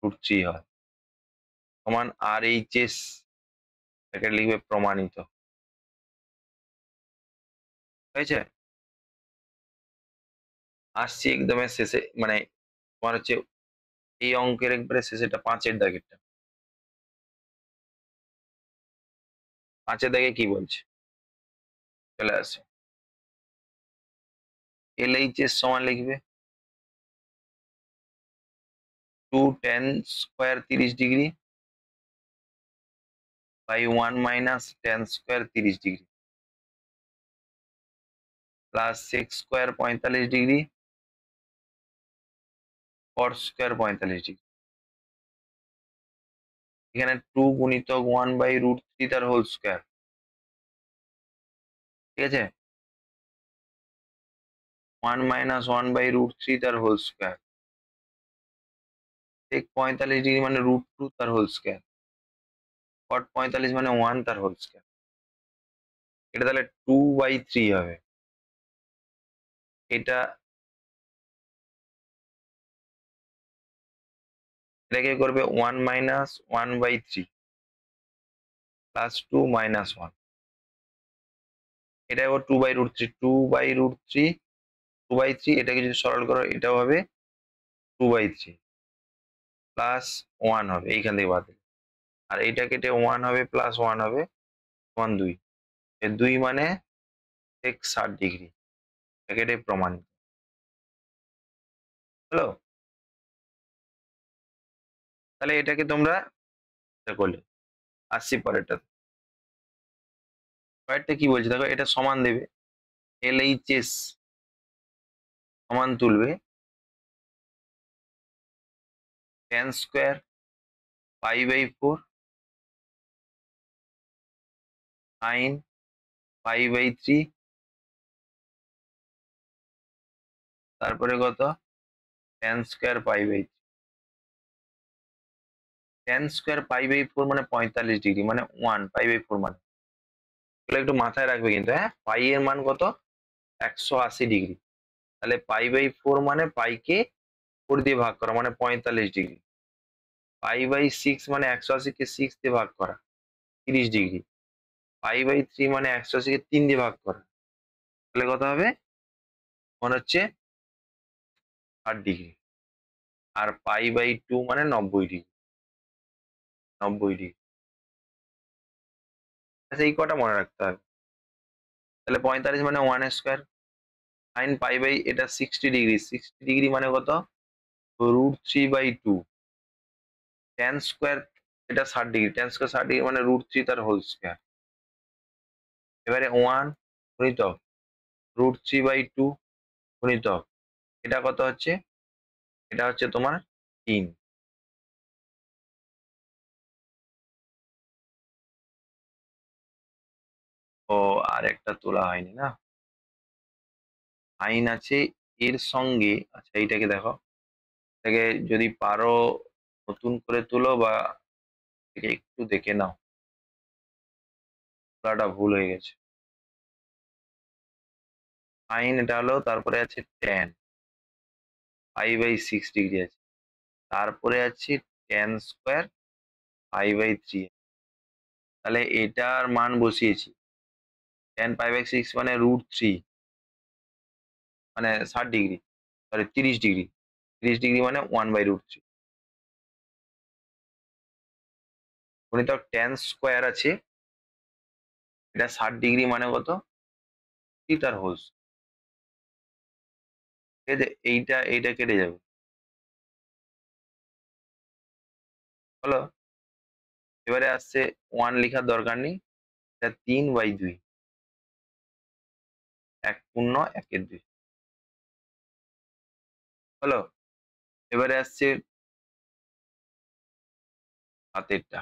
√3 হয়, সমান RHS ব্র্যাকেট লিখবে প্রমাণিত, হয়েছে। আসছি একদমের শেষে, মানে তোমার হচ্ছে এই অঙ্কের একবারে শেষেটা 5-এর দাগেরটা। 5-এর দাগে কি বলছে, চলে আসে। LHS সমান লিখবে 2 tan square 30 degree by 1 minus tan square 30 degree plus sec square 45 degree cot square 45 degree. এখানে 2 গুণিতক 1/√3 তার হোল স্কোয়ার, ঠিক আছে। 1 মাইনাস 1/√3 তার হোল স্কোয়ার, সেক 45 ডিগ্রি মানে √2 তার হোল স্কোয়ার, কট 45 মানে 1 তার হোল স্কোয়ার। এটা তাহলে 2/3 হবে। এটা এটাকে করবে 1 মাইনাস 1/3 প্লাস 2 মাইনাস 1, এটা হবে 2/√3, 2/√3, 2/3, এটাকে যদি সরল করো এটাও হবে 2/3 প্লাস 1 হবে এইখান থেকে বাদ দিলে। আর এইটা কেটে 1 হবে প্লাস 1 হবে, 1 2, 2 মানে সেক 60 ডিগ্রি, এটাকে প্রমাণিত হলো। তাহলে এটাকে তোমরা এটা করলে। আসছি পরেরটা। পরেরটা কি বলছে দেখো, এটা সমান দেবে LHS সমান তুলবে tan স্কোয়ার π/4 sin π/3, তারপরে কত tan স্কোয়ার π/3। tan স্কোয়ার π/4 মানে 45 ডিগ্রি, মানে 1 π/4 মানে, এগুলো একটু মাথায় রাখবে কিন্তু, হ্যাঁ। পাই এর মান কত, 180 ডিগ্রি। তাহলে π/4 মানে পাইকে 4 দিয়ে ভাগ করা মানে 45 ডিগ্রি। π/6 মানে 180 কে 6 দিয়ে ভাগ করা 30 ডিগ্রি। π/3 মানে 180 কে 3 দিয়ে ভাগ করা, তাহলে কত হবে মনে হচ্ছে 60 ডিগ্রি। আর π/2 মানে 90 ডিগ্রি, 90 ডিগ্রি। আচ্ছা এই কটা মনে রাখতে হবে। তাহলে 45 মানে 1 স্কোয়ার, sin π/, এটা 60 ডিগ্রি, 60 ডিগ্রি মানে কত √3/2, tan স্কোয়ার এটা 60 ডিগ্রি, tan স্কোয়ার 60 ডিগ্রি মানে √3 তার হোল স্কোয়ার। এবারে 1 গুণিতক √3/2 গুণিতক এটা কত হচ্ছে, এটা হচ্ছে তোমার 3। ও আর একটা তোলা হয়নি না, আইন আছে এর সঙ্গে। আচ্ছা এইটাকে দেখো, এটাকে যদি পারো নতুন করে তুলো বা এটাকে একটু দেখে নাও, তোলাটা ভুল হয়ে গেছে। সাইন এটা হলো, তারপরে আছে ট্যান π/6 ডিগ্রি আছে, তারপরে আছে ট্যান স্কোয়ার π/3। তাহলে এটার মান বসিয়েছি, ট্যান π/6 মানে √3 মানে 60 ডিগ্রি, সরি 30 ডিগ্রি, 30 ডিগ্রি মানে 1/√3 গুণিতক ট্যান স্কোয়ার আছে, এটা 60 ডিগ্রি মানে কত থিটার হোলস, ঠিক আছে। এইটা এইটা কেটে যাবে, হলো। এবারে আসছে 1 লেখার দরকার নেই, এটা 3/2, 1 পূর্ণ 1/2 হলো। এবারে আসছে হাতেরটা,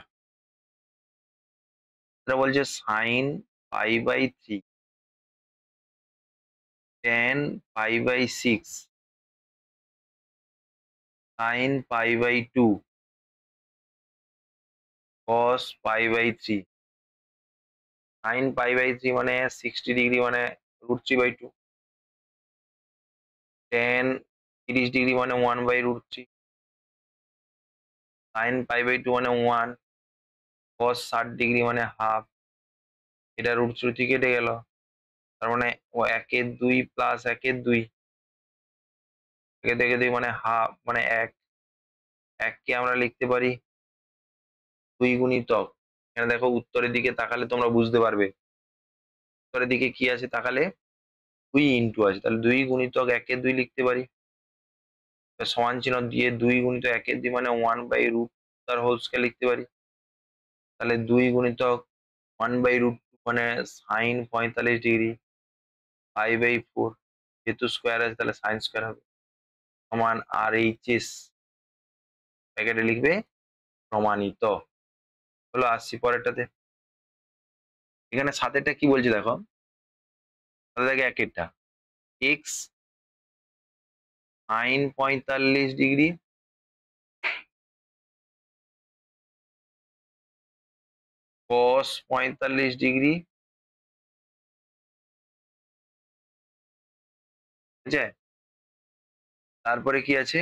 এটা বলছে sign π/3 tan π/6 sin π/2 cos π/3। sin π/3 মানে 60 ডিগ্রি মানে √3/2, tan 30 ডিগ্রি মানে 1/√3, sin π/2 মানে 1, cos 60 ডিগ্রি মানে হাফ, এটা রুট শ্রুতি কেটে গেল, তার মানে ও 1/2 প্লাস 1/2, 1/2 মানে হাফ মানে 1, 1কে আমরা লিখতে পারি 2 গুণিতক, এখানে দেখো উত্তরের দিকে তাকালে তোমরা বুঝতে পারবে, উত্তরের দিকে কি আছে তাকালে 2 ইন্টু আছে, তাহলে 2 গুণিতক 1/2 লিখতে পারি, সমান চিহ্ন দিয়ে 2 গুণিতক 1/2 মানে 1/√, তার হোল স্কয়ার লিখতে পারি, তাহলে 2 গুণিতক 1/√2 মানে সাইন 45 ডিগ্রি, 5/4, যেহেতু স্কোয়ার আছে তাহলে সাইন স্কোয়ার হবে, সমান RHS ব্র্যাকেটে লিখবে প্রমাণিত। হলো, আসছি পরেরটাতে। এখানে সাতেরটা কি বলছে দেখো, সাথে দেখে একেরটা X sine 45 degree cos 45 degree, ঠিক আছে, তারপরে কি আছে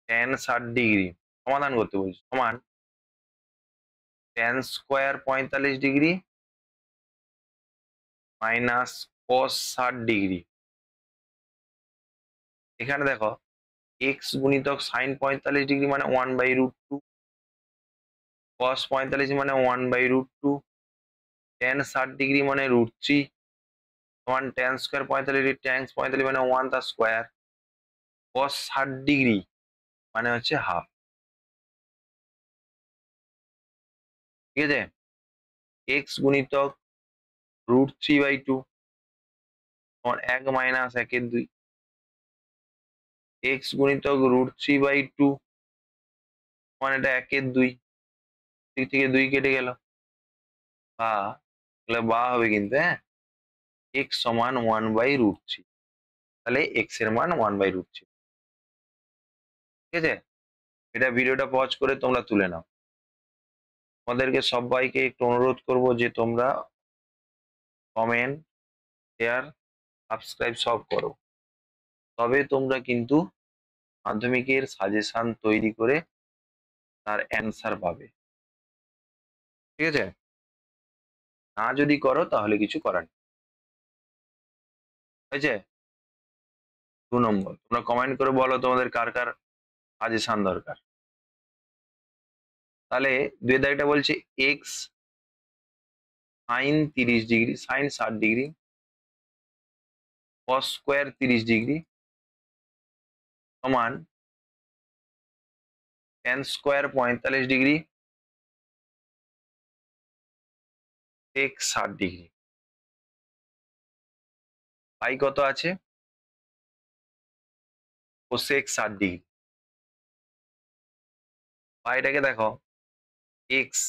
ট্যান 60 ডিগ্রি, সমাধান করতে বলছি, সমান tan square 45 degree minus cos 60 degree. এখানে দেখো এক্স গুণিতক সাইন 45 ডিগ্রি মানে 1/√2, কস 45 মানে 1/√2, ট্যান 60 ডিগ্রি মানে √3, সমান ট্যান স্কোয়ার 45 ডিগ্রি, ট্যান 45 মানে 1 তার স্কোয়ার, কস 60 ডিগ্রি মানে হচ্ছে হাফ, ঠিক আছে, এক্স গুণিতক √3/2 সমান 1 মাইনাস 1/2, এক্স গুণিতক √3/2 মানে এটা 1/2, দিক থেকে 2 কেটে গেল, বা তাহলে বা হবে কিন্তু, হ্যাঁ, এক্স সমান 1/√3, তাহলে এক্স এর মান 1/√3, ঠিক আছে। এটা ভিডিওটা পজ করে তোমরা তুলে নাও। তোমাদেরকে সবাইকে একটু অনুরোধ করব যে তোমরা কমেন্ট, শেয়ার, সাবস্ক্রাইব সব করো, তবে তোমরা কিন্তু মাধ্যমিকের সাজেশন তৈরি করে তার অ্যান্সার পাবে, ঠিক আছে। না যদি করো তাহলে কিছু করার নেই, ঠিক আছে। 2 নম্বর, তোমরা কমেন্ট করে বলো তোমাদের কার কার সাজেশন দরকার। তাহলে 2 দাগটা বলছে X sine 30 degree, sine 60 degree, cos square 30 degree সমান tan square 45 degree X 60 degree. পাই কত আছে, কোসেক 60 ডিগ্রি। পাইটাকে দেখো এক্স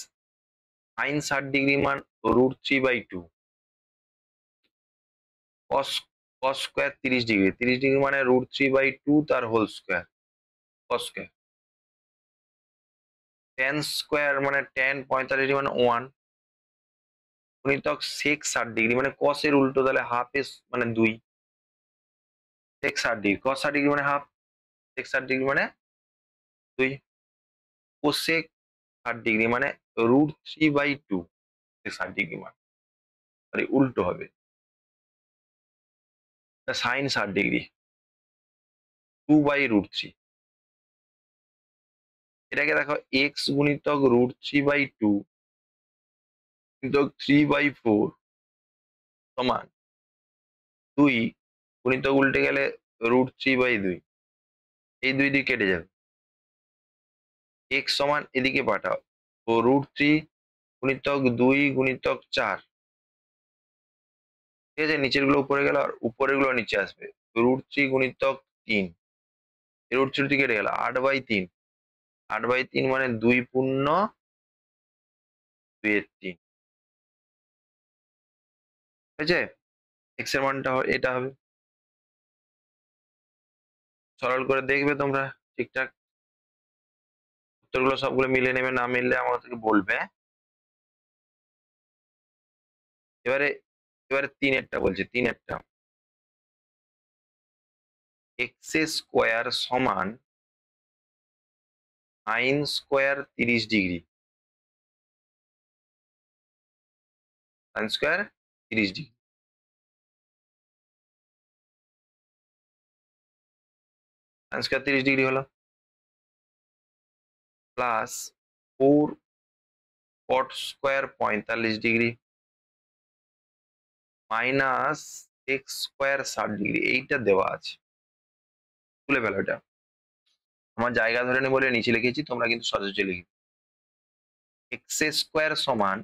সাইন 60 ডিগ্রি মান √3/2, cos cos square 30 degree, 30 degree মানে √3/2 তার whole square, cos square, tan square মানে ট্যান 45 ডিগ্রি মানে 1, গুণিতক সেক 60 ডিগ্রি মানে কস এর উল্টো, তাহলে হাফ এস মানে 2, সেক 60 ডিগ্রি, কস 60 ডিগ্রি মানে হাফ, সেক 60 ডিগ্রি মানে 2, কোসেক 60 ডিগ্রি মানে √3/2, 60 ডিগ্রি মান, সরি উল্টো হবে, সাইন 60 ডিগ্রি 2/√3। এটাকে দেখো এক্স গুণিতক √3/2 গুণিতক 3/4 সমান 2 গুণিতক উল্টে গেলে √3/2, এই 2 দিয়ে কেটে যাবে, এক্স সমান এদিকে পাঠাও, তো √3 গুণিতক 2 গুণিতক 4, ঠিক আছে, নিচের গুলো উপরে গেল আর উপরের গুলো নিচে আসবে, √3 গুণিতক 3, √3 কেটে গেল 8/3, 8/3 মানে 2 পূর্ণ 2/3, ঠিক আছে, এক্স এর মানটা এটা হবে, সরল করে দেখবে তোমরা ঠিকঠাক, উত্তরগুলো সবগুলো মিলে নেবে, না মিললে আমাদেরকে বলবে, হ্যাঁ? এবারে এবারে 3-এরটা বলছে, 3-এরটা এক্স স্কোয়ার সমান sine square 30 degree, sine square 30 degree, sine square 30 degree হলো, plus 4 cot square 45 degree, minus X square 60 degree. এইটা দেওয়া আছে, তুলে ফেলো এটা। আমার জায়গা ধরে নে বলে নিচে লিখেছি, তোমরা কিন্তু সহজে লিখবে। এক্স স্কোয়ার সমান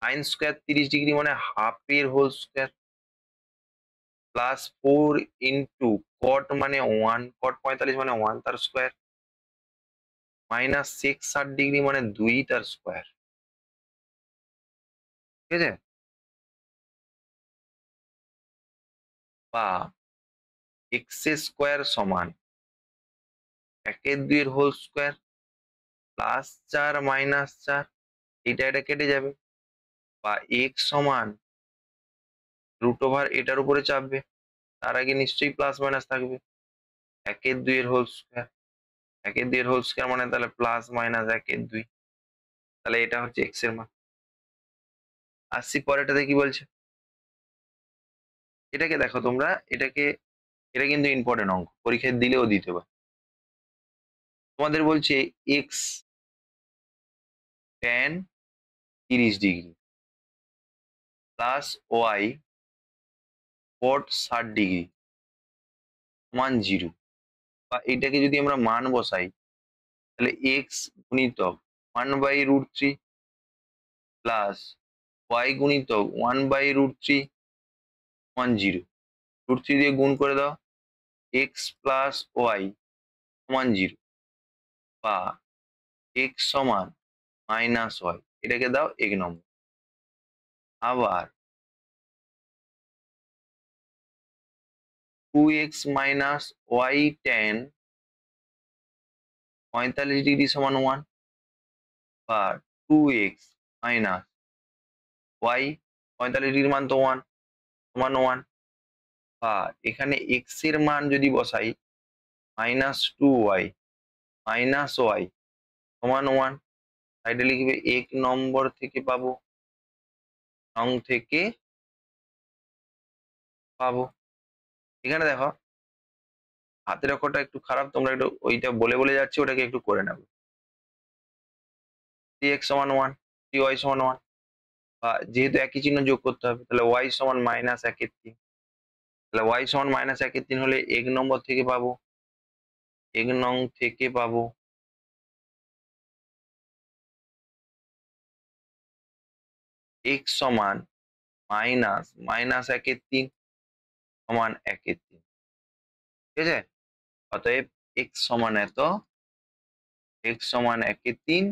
সাইন স্কোয়ার 30 ডিগ্রি মানে হাফের whole square, plus 4 into cot মানে 1, কট 45 মানে 1 তার স্কোয়ার, মাইনাস সেক্স 60 ডিগ্রি মানে 2 তার স্কোয়ার। ঠিক আছে, বা এক্স স্কোয়ার সমান 1/2 হোল স্কোয়ার প্লাস 4 মাইনাস 4, এটা কেটে যাবে, বা এক্স সমান রুট ওভার এটার উপরে চাপবে, তার আগে নিশ্চয়ই প্লাস মাইনাস থাকবে, 1/2 হোল স্কোয়ার, 1/2 হোল স্কোয়ার মানে তাহলে প্লাস মাইনাস 1/2, তাহলে এটা হচ্ছে এক্স এর মান। আসছি পরেরটাতে কি বলছে, এটাকে দেখো তোমরা, এটাকে, এটা কিন্তু ইম্পর্টেন্ট অঙ্ক, পরীক্ষায় দিলেও দিতে পারে। তোমাদের বলছে X tan 30 degree plus Y cot 60 degree সমান 0, বা এটাকে যদি আমরা মান বসাই তাহলে এক্স গুণিতক 1/√3 প্লাস ওয়াই গুণিতক 1/√3 সমান 0, √3 দিয়ে গুণ করে দাও, এক্স প্লাস ওয়াই সমান 0, বা এক্স সমান মাইনাস ওয়াই, এটাকে দাও 1 নম্বর। আবার 2x minus Y tan 45 degree সমান 1, বা 2x মাইনাস ওয়াই 45 ডিগ্রি মান তো 1 সমান 1, বা এখানে x এর মান যদি বসাই -2y মাইনাস ওয়াই সমান 1, সাইডে লিখবে 1 নম্বর থেকে পাবো, নং থেকে পাবো। এখানে দেখো হাতের অক্ষরটা একটু খারাপ, তোমরা একটু ওইটা বলে বলে যাচ্ছে, ওটাকে একটু করে নেবো। 3x সমান 1, 3y সমান 1, বা যেহেতু একই চিহ্ন যোগ করতে হবে তাহলে y সমান -1/3, তাহলে y সমান -1/3 হলে 1 নম্বর থেকে পাবো, 1 নং থেকে পাবো x সমান -1/3 সমান 1/3। ঠিক আছে, অতএব x সমান এত, x সমান 1/3,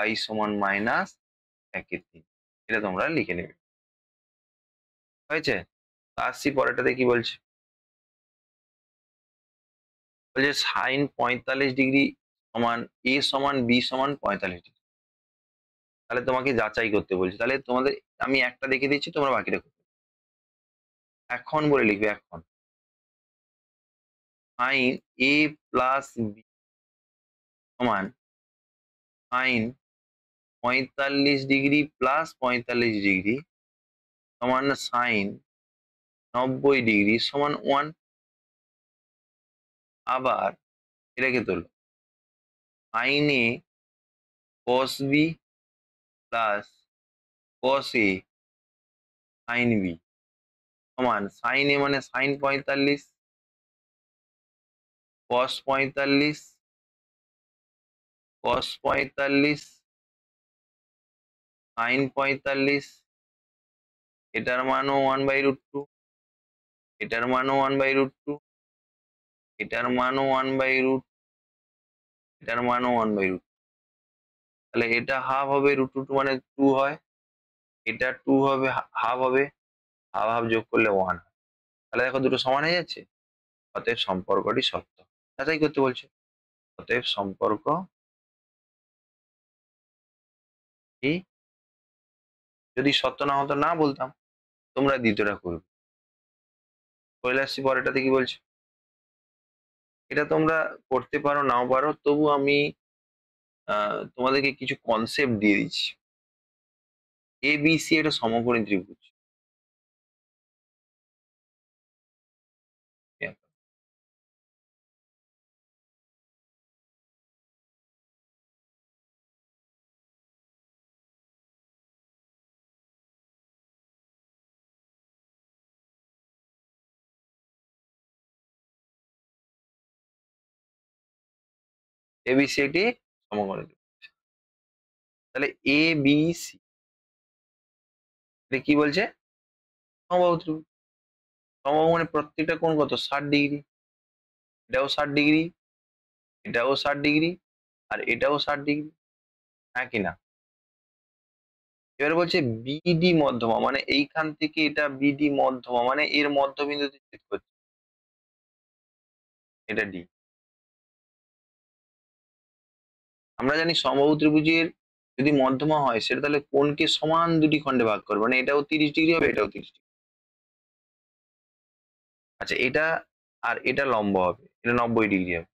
y সমান -1/3, এটা তোমরা লিখে নেবে। হয়েছে, আসছি পরেরটাতে কি বলছে, বলছে সাইন 45 ডিগ্রি সমান এ সমান বি সমান 45 ডিগ্রি। তাহলে তোমাকে যাচাই করতে বলছে, তাহলে তোমাদের আমি একটা দেখে দিচ্ছি, তোমরা বাকিটা করবে। এখন বলে লিখবে, এখন সাইন এ প্লাস বি সমান সাইন 45 ডিগ্রি প্লাস 45 ডিগ্রি সমান সাইন 90 ডিগ্রি সমান 1। আবার এটাকে তোলো, সাইন এ কস বি প্লাস কস এ সাইন বি সমান সাইন এ মানে সাইন 45, কস 45, কস 45, সাইন 45, এটার মানও 1/√2, এটার মানও 1/√2, এটার মানও 1/√, এটার মানও 1/√2, তাহলে এটা হাফ হবে, √2 মানে 2 হয়, এটা 2 হবে, হাফ হবে, হাফ হাফ যোগ করলে 1 হয়। তাহলে দেখো দুটো সমান হয়ে যাচ্ছে, অতএব সম্পর্কটি সত্য। যাচাই করতে বলছে, অতএব সম্পর্ক কি, যদি সত্য না হতো না বলতাম, তোমরা দ্বিতীয়টা করবে। চলে আসছি পরেরটাতে কি বলছে, এটা তোমরা করতে পারো নাও পারো, তবু আমি তোমাদেরকে কিছু কনসেপ্ট দিয়ে দিচ্ছি। ABC একটা সমকোণী ত্রিভুজ। ABC একটি সমকোণী ত্রিভুজ। তাহলে ABC কি বলছে? সমবাহু ত্রিভুজ। সমবাহু মানে প্রত্যেকটা কোণ কত? 60 ডিগ্রি। এটাও 60 ডিগ্রি, এটাও 60 ডিগ্রি, আর এটাও 60 ডিগ্রি। হ্যাঁ কি না? এবার বলছে বিডি মধ্যমা, মানে এইখান থেকে এটা বিডি মধ্যমা, মানে এর মধ্যবিন্দুতে ছেদ করছে, এটা ডি। আমরা জানি সমবাহু ত্রিভুজের যদি মধ্যমা হয় সেটা তাহলে কোণকে সমান দুটি খণ্ডে ভাগ করবে, মানে এটাও 30 ডিগ্রি হবে, এটাও 30 ডিগ্রি। আচ্ছা, এটা আর এটা লম্ব হবে, এটা 90 ডিগ্রি হবে।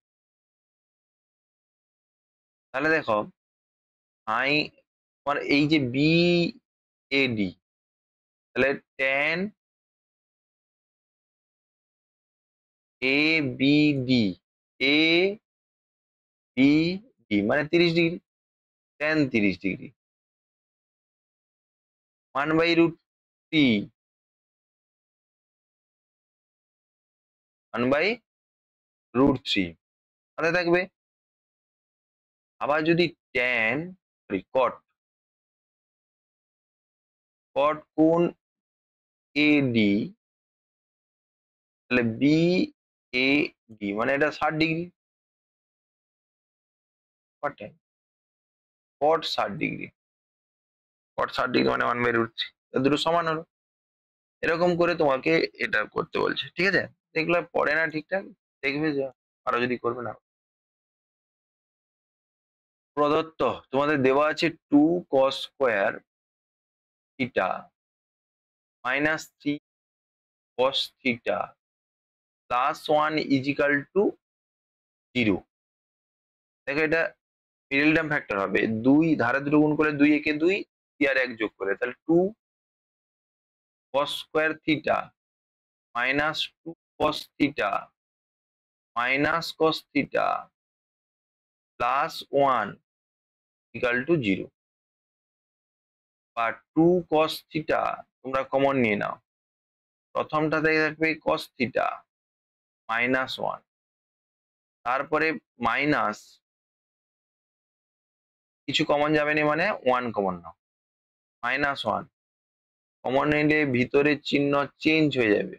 তাহলে দেখো আই আমার এই যে বি এ ডি, তাহলে tan A B D, A B D মানে 30 ডিগ্রি, ট্যান 30 ডিগ্রি, 1/√3, 1/√3 মাথায় থাকবে। আবার যদি ট্যান কট, কট কোণ এডি, তাহলে বি এ ডি মানে এটা 60 ডিগ্রি, কট ট্যান, কট 60 ডিগ্রি, কট 60 ডিগ্রি মানে 1/√3, দুটো সমান হলো। এরকম করে তোমাকে এটা করতে বলছে, ঠিক আছে? দেখলে পড়ে না ঠিকঠাক, দেখবে যা আরো যদি করবে না। প্রদত্ত তোমাদের দেওয়া আছে 2 cos² থিটা -3 cos থিটা +1 = 0। দেখো এটা মিডল টার্ম ফ্যাক্টর হবে, দুই ধারে দুটো গুণ করে 2 একে 2, 2 আর 1 যোগ করে, তাহলে 2 cos² theta -2 cos theta -cos theta +1 = 0, বা 2 cos থিটা তোমরা কমন নিয়ে নাও, প্রথমটাতে থাকবে cos থিটা -1, তারপরে মাইনাস কিছু কমন যাবে না, মানে 1 কমন নাও, -1 কমন নিলে ভিতরের চিহ্ন চেঞ্জ হয়ে যাবে,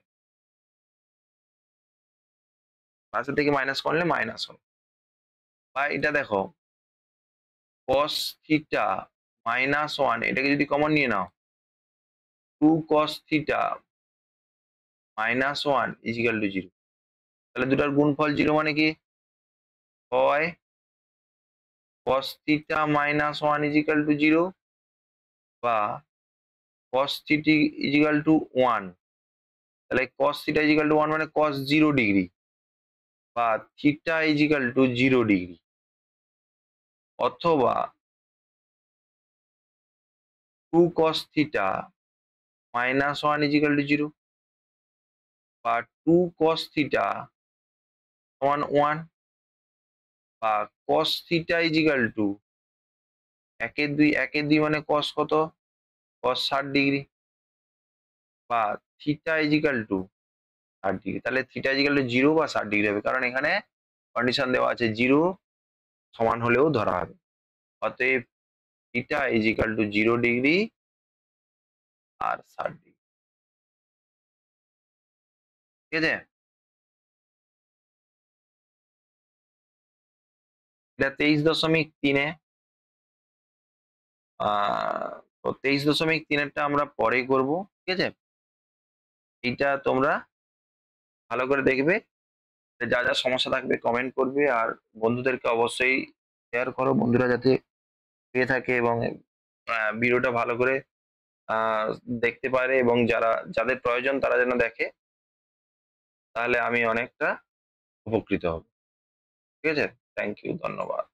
পাশে থেকে মাইনাস করলে মাইনাস হবে। বা এটা দেখো cos থিটা -1, এটাকে যদি কমন নিয়ে নাও, 2 cos থিটা -1 = 0, তাহলে দুটার গুণফল 0 মানে কি হয় cos থিটা -1 = 0, বা cos থিটা = 1, তাহলে cos থিটা = 1 মানে cos 0 ডিগ্রি, বা থিটা = 0 ডিগ্রি, অথবা 2 cos থিটা -1 = 0, বা 2 cos থিটা সমান 1, বা cos থিটা = 1/2 মানে cos কত? cos 60 ডিগ্রি, বা থিটা = 60 ডিগ্রি, তাহলে থিটা = 0 বা 60 ডিগ্রি হবে, কারণ এখানে কন্ডিশন দেওয়া আছে 0 সমান হলেও ধরা হবে। অতএব থিটা = 0 ডিগ্রি আর 60 ডিগ্রি, ঠিক আছে? এটা 23.3-এ তো 23.3-এরটা আমরা পরে করব, ঠিক আছে? এইটা তোমরা ভালো করে দেখবে, যা যা সমস্যা থাকবে কমেন্ট করবে, আর বন্ধুদেরকে অবশ্যই শেয়ার করো, বন্ধুরা যাতে পেয়ে থাকে এবং ভিডিওটা ভালো করে আহ দেখতে পারে, এবং যাদের প্রয়োজন তারা যেন দেখে, তাহলে আমি অনেকটা উপকৃত হব। ঠিক আছে? থ্যাংক ইউ, ধন্যবাদ।